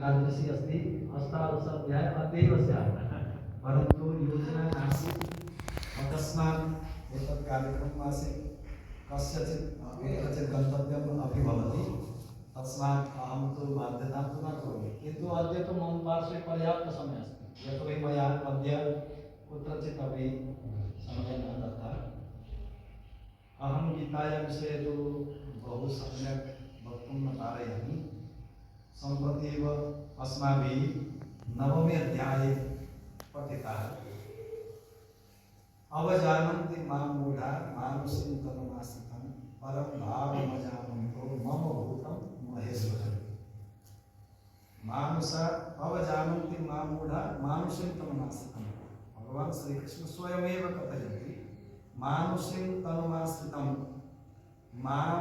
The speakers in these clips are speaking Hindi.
एकादशी अस्ति अष्टादशाध्याय अद्यैव स्यात् परन्तु योजना नासीत् अकस्मात् एतत् कार्यक्रमम् आसीत् कस्यचित् गन्तव्यम् अपि भवति तस्मात् अहं तु बाध्यतां तु न करोमि किन्तु अद्य तु मम पार्श्वे पर्याप्त समय अस्ति यतोहि मया अद्य कुत्रचित् अपि समयः न दत्तः। अहं गीतायाः विषये तु बहु सम्यक् वक्तुं न पारयामि। सम्प्रति एव अस्माभिः नवमे अध्याये पठितः अवजानन्ति मां मूढा मानुषीं तनुमाश्रितं परं भावमजानन्तो मम भूतं महेश्वरम्। मानुषा अवजानन्ति मां मूढा मानुषीं तनुमाश्रितं। भगवान श्री कृष्ण स्वयमेव कथयन्ति मानुषीं तनुमाश्रितं मां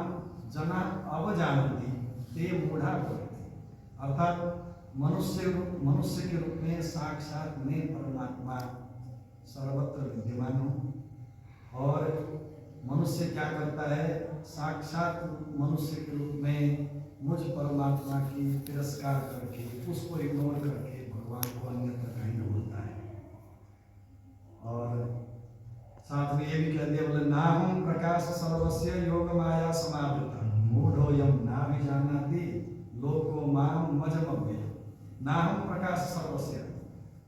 जना अवजानन्ति ते मूढ़ा भवन्ति। अर्थात मनुष्य के रूप में साक्षात मैं परमात्मा सर्वत्र विद्यमान हूँ और मनुष्य क्या करता है, साक्षात मनुष्य के रूप में मुझ परमात्मा की तिरस्कार करके उसको इग्नोर करके भगवान को अन्यत्र कहीं ढूंढता है। और साथ में ये भी कह दिया बोले नाहं प्रकाश सर्वस्य योग माया समावृता मूढ़ोऽयं नाभिजानाति लोको मां मजमव्ययम्। नाहं प्रकाश सर्वस्य,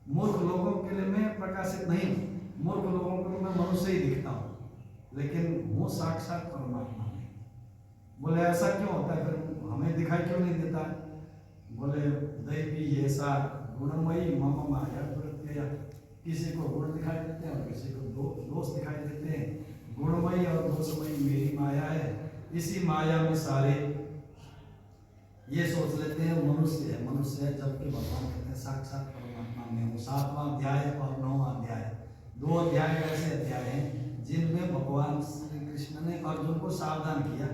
मूर्ख लोगों के लिए मैं प्रकाशित नहीं हूँ, मूर्ख लोगों को मैं मनुष्य ही दिखता हूँ लेकिन वो साक्षात परमात्मा नहीं। बोले ऐसा क्यों होता है, फिर हमें दिखाई क्यों नहीं देता? बोले दैवी ऐसा गुणमयी मम माया प्रत्यय, किसी को गुण दिखाई देते हैं और किसी को दोष दिखाई देते हैं। गुणमयी और दोषमयी मेरी माया है, इसी माया में सारे ये सोच लेते हैं मनुष्य है, जबकि भगवान कहते हैं साक्षात परमात्मा में हूँ। 7वां अध्याय और 9वां अध्याय, 2 अध्याय ऐसे अध्याय हैं जिनमें भगवान श्री कृष्ण ने अर्जुन को सावधान किया।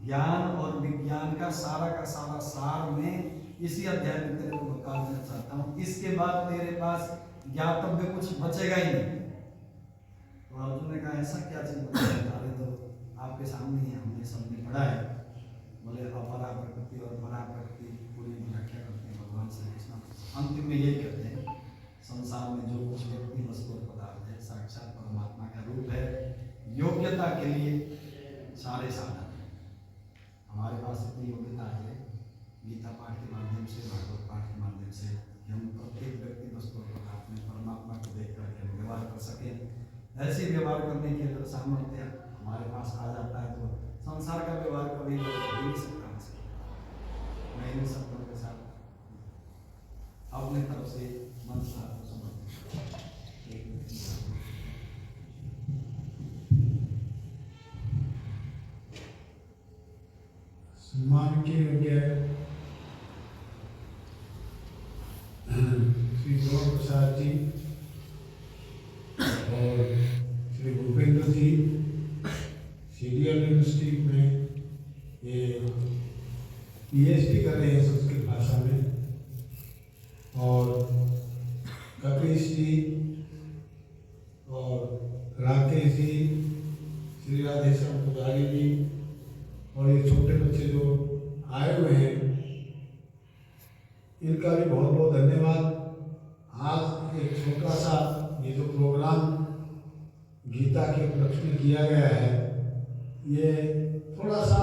ज्ञान और विज्ञान का सारा सार में इसी अध्याय में तेरे को बता देना चाहता हूँ। इसके बाद तेरे पास ज्ञातव्य कुछ बचेगा ही नहीं। तो अर्जुन ने कहा ऐसा क्या चीज बचेगा? अरे तो आपके सामने ही हमने सबने पढ़ा है। बोले अपरा प्रकृति और परा प्रकृति पूरी व्याख्या करते हैं भगवान श्री कृष्ण। अंतिम में यही कहते हैं संसार में जो कुछ व्यक्ति वस्तु और पदार्थ है साक्षात परमात्मा का रूप है। योग्यता के लिए सारे साधन हैं, हमारे पास इतनी योग्यता है गीता पाठ के माध्यम से, भागवत पाठ के माध्यम से हम प्रत्येक व्यक्ति वस्तु और पदार्थ में परमात्मा को देख करके हम व्यवहार कर सकें। ऐसे व्यवहार करने की अगर सामर्थ्य हमारे पास आ जाता है तो संसार का व्यवहार कभी हो ही नहीं सकता। मैं इन शब्दों के साथ अपने तरफ से मन साथ को सम्मान के योग्य श्री गौर प्रसाद जी और श्री भूपेंद्र जी सीडीएल यूनिवर्सिटी में ये पीएचडी कर रहे हैं संस्कृत भाषा में, और कपिश जी और राकेश जी, श्री राधेश्याम पुजारी जी और ये छोटे बच्चे जो आए हुए हैं इनका भी बहुत बहुत धन्यवाद। आज एक छोटा सा ये जो प्रोग्राम गीता के उपलक्ष्य में किया गया है, ये थोड़ा सा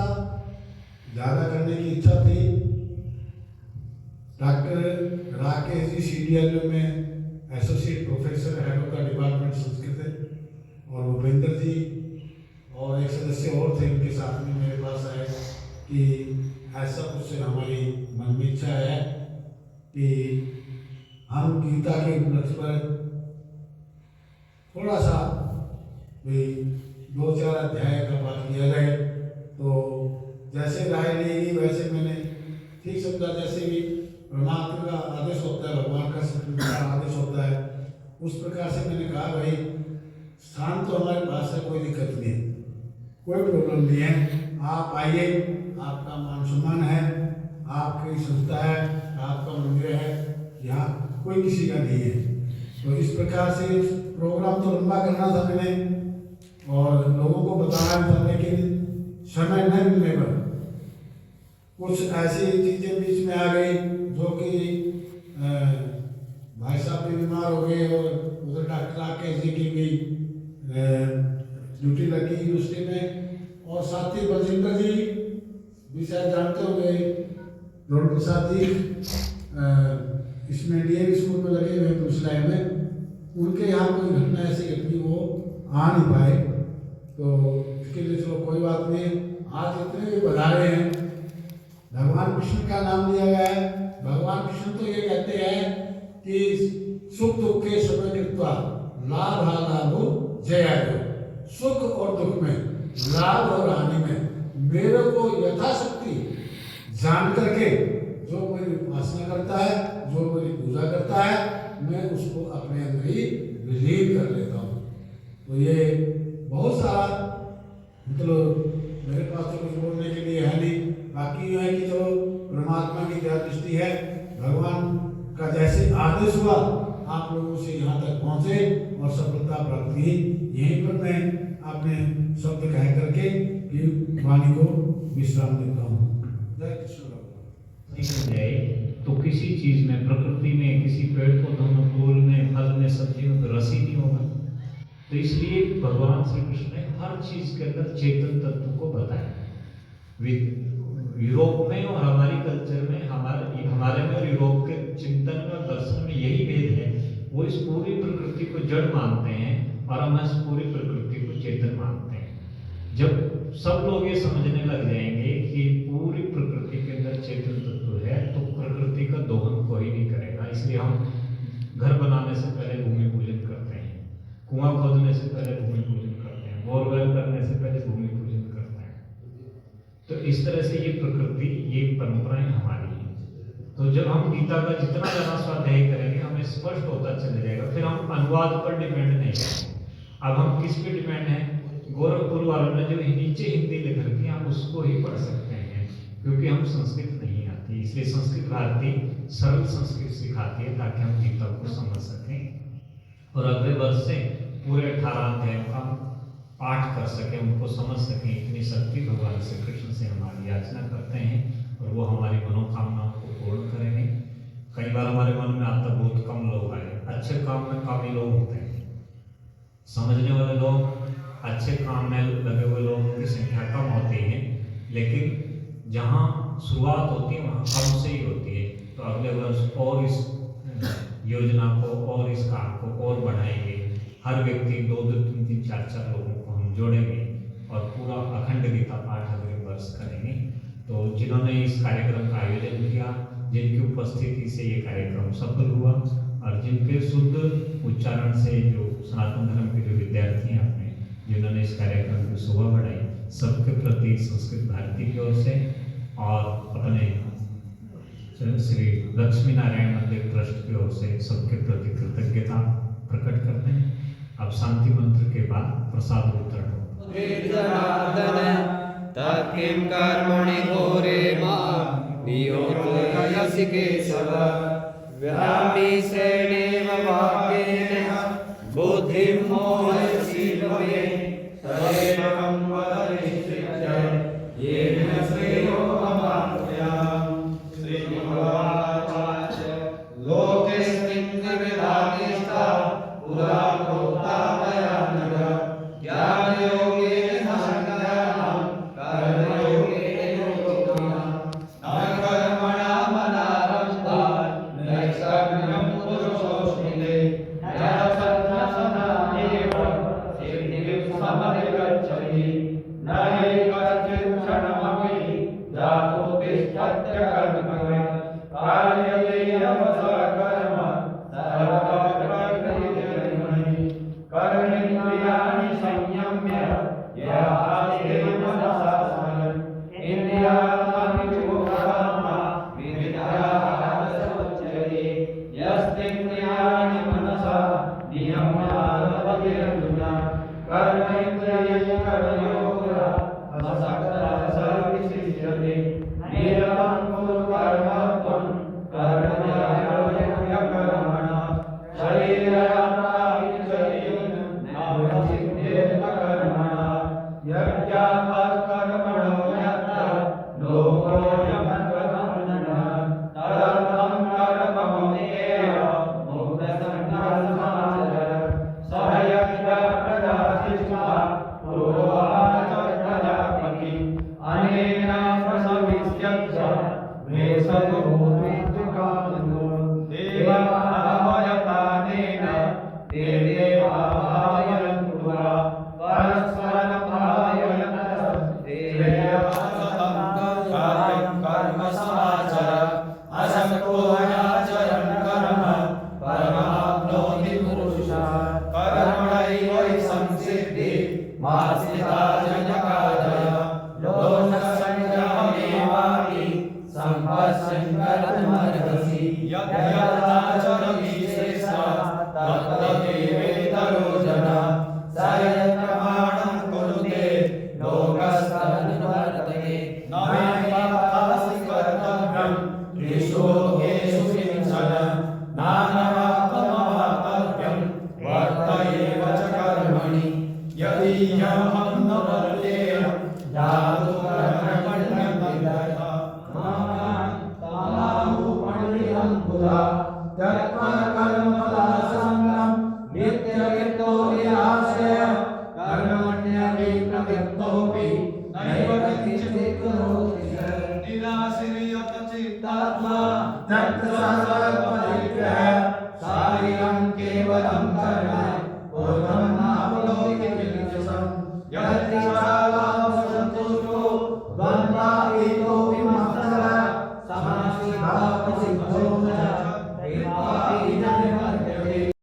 ज़्यादा करने की इच्छा थी। डॉक्टर राकेश जी CDLU में associate professor head of the department Sanskrit है, और भूपेंद्र जी और एक सदस्य और थे, उनके साथ में मेरे पास आए कि ऐसा कुछ हमारी मन में इच्छा है कि हम गीता के उपलक्ष्य पर थोड़ा सा 2-4 अध्याय का पाठ किया जाए। तो जैसे राय लेगी वैसे मैंने ठीक समझा, जैसे भी परमात्मा का आदेश होता है, भगवान का आदेश होता है, उस प्रकार से मैंने कहा भाई स्थान तो हमारे पास है, कोई दिक्कत नहीं है, कोई प्रॉब्लम नहीं है, आप आइए, आपका मान सम्मान है, आपकी संस्था है, आपका मंदिर है, यहाँ कोई किसी का नहीं है। तो इस प्रकार से प्रोग्राम तो लंबा करना था मैंने और लोगों को बताना था, लेकिन समय न मिलने पर कुछ ऐसी चीज़ें बीच में आ गई जो कि दिल्ली यूनिवर्सिटी में, और साथी बलजिंदर जी भी शायद जानते होंगे, रोड प्रसाद जी इसमें डीएवी स्कूल में लगे हुए पुलिस लाइन में, उनके यहाँ कोई घटना ऐसी घटनी वो आ नहीं पाए, तो इसके लिए चलो कोई बात नहीं। आज इतने भी बता रहे हैं, भगवान कृष्ण का नाम लिया गया है। भगवान कृष्ण तो ये कहते हैं कि सुख दुख के समय कृत्वा लाभ लाभो जयायो, सुख और दुख में, लाभ और हानि में मेरे को यथाशक्ति जान करके जो मेरी उपासना करता है, जो मेरी पूजा करता है, मैं उसको अपने अंदर ही विलीन कर लेता हूँ। तो ये बहुत सारा मतलब मेरे पास तो कुछ बोलने के लिए है नहीं, बाकी ये है कि जो परमात्मा की क्या दृष्टि है, भगवान का जैसे आदेश हुआ आप लोगों से यहाँ तक पहुँचे और सफलता प्राप्त की। यहीं पर मैं अपने शब्द कह करके कि वाणी को विश्राम देता हूँ। जय कृष्ण। जय। तो किसी चीज में, प्रकृति में, किसी पेड़ पौधों में, फूल में, फल में, सब्जी में रस ही नहीं होगा। तो इसलिए भगवान श्री कृष्ण ने हर चीज के अंदर चेतन तत्व को बताया। यूरोप में और हमारी कल्चर में, हमारे में और यूरोप के चिंतन में और दर्शन में यही भेद है। वो इस पूरी प्रकृति को जड़ मानते हैं और हम इस पूरी प्रकृति को चेतन मानते हैं। जब सब लोग ये समझने लग जाएंगे कि पूरी प्रकृति के अंदर चेतन तत्व है, तो प्रकृति का दोहन कोई नहीं करेगा। इसलिए हम घर बनाने से पहले भूमि पूजन करते हैं, कुआं खोदने से पहले भूमि पूजन करते हैं, बोरवेल करने से पहले भूमि पूजन करते हैं। तो इस तरह से ये प्रकृति, ये परंपराएं हमारी हैं। तो जब हम गीता का जितना ज़्यादा स्वाध्याय करेंगे, हमें स्पष्ट होता चला जाएगा। फिर हम अनुवाद पर डिपेंड नहीं हैं। अब हम किस पे डिपेंड हैं? गोरखपुर वालों ने जो नीचे हिंदी लिख रखी है, आप उसको ही पढ़ सकते हैं, क्योंकि हम संस्कृत नहीं आती। इसलिए संस्कृत भारती सरल संस्कृत सिखाती है ताकि हम गीता को समझ सकें और अगले वर्ष से पूरे 18 अध्याय का पाठ कर सकें, उनको समझ सकें। इतनी शक्ति भगवान श्री कृष्ण से हमारी याचना करते हैं और वो हमारी मनोकामनाओं को पूर्ण करेंगे। कई बार हमारे मन में आता बहुत कम लोग आए, अच्छे काम में काफी लोग होते हैं, समझने वाले लोग, अच्छे काम में लगे हुए लोगों की संख्या कम होती है, लेकिन जहाँ शुरुआत होती है वहाँ कम से ही होती है। तो अगले वर्ष और इस योजना को और इस काम को और बढ़ाएंगे। हर व्यक्ति 2-2, 3-3, 4-4 लोगों को हम जोड़ेंगे और पूरा अखंड गीता पाठ अगले वर्ष करेंगे। तो जिन्होंने इस कार्यक्रम का आयोजन किया, जिनकी उपस्थिति से ये कार्यक्रम सफल हुआ और जिनके शुद्ध उच्चारण से जो सनातन धर्म के जो विद्यार्थी हैं अपने, जिन्होंने इस कार्यक्रम की शोभा बढ़ाई, सबके प्रति संस्कृत भारती की ओर से और अपने श्री लक्ष्मी नारायण मंदिर ट्रस्ट की ओर से सबके प्रति कृतज्ञता प्रकट करते हैं। अब शांति मंत्र के बाद प्रसाद वितरण होगा। तत्किं कर्मणि घोरे मां नियोजयसि केशव, व्यामिश्रेणेव वाक्येन बुद्धिं मोहयसि मे, तदेवं वद निश्चित्य येन श्रेयो अवाप्नुयाम्। श्रीभगवानुवाच लोकेऽस्मिन् द्विविधा निष्ठा पुरा प्रोक्ता मया नघ, ज्ञानयोगेन संज्ञानां कर्मयोगेन योगिनां, न कर्मणामनारम्भात् नैष्कर्म्यं पुरुषोऽश्नुते। आचरन् कर्म परमाप्नोति पुरुषः कर्मणैव हि संसिद्धिः मार्जिता जनकादय लोकसङ्ग्रहमेवापि सम्पश्यन् कर्तुमर्हसि यद्यदाचरति श्रेष्ठः तत्तदेवेतरो जनः स यत्प्रमाणं कुरुते लोकस्तदनुवर्तते न मे पापासि कर्तव्यं त्रिषु लोकेषु किञ्चन नानवाप्तमवाप्तव्यं वर्त एव च कर्मणि यदीयमहं न वर्तेय जातु कर्मण्यं विदः तामाहु पण्डितं बुधा त्यक्त्वा कर्मफलासङ्गं नित्यवित्तो निराश्रय कर्मण्यभिप्रवृत्तोऽपि नैव किञ्चित् करोति निराश्रयत चित्तात्मा त्यक्तः